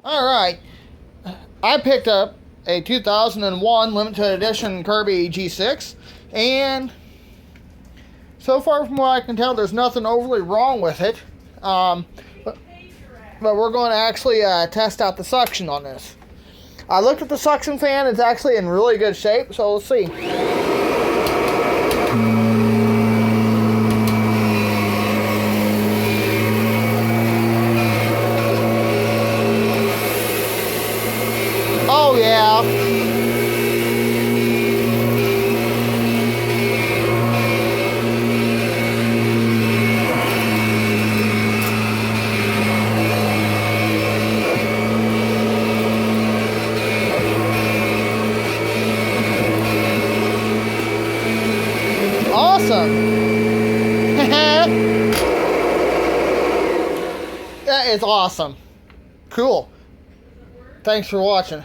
Alright, I picked up a 2001 Limited Edition Kirby G6, and so far from what I can tell, there's nothing overly wrong with it. But we're going to actually test out the suction on this. I looked at the suction fan, it's actually in really good shape, so let's see. Oh yeah. Awesome. That is awesome. Cool. Thanks for watching.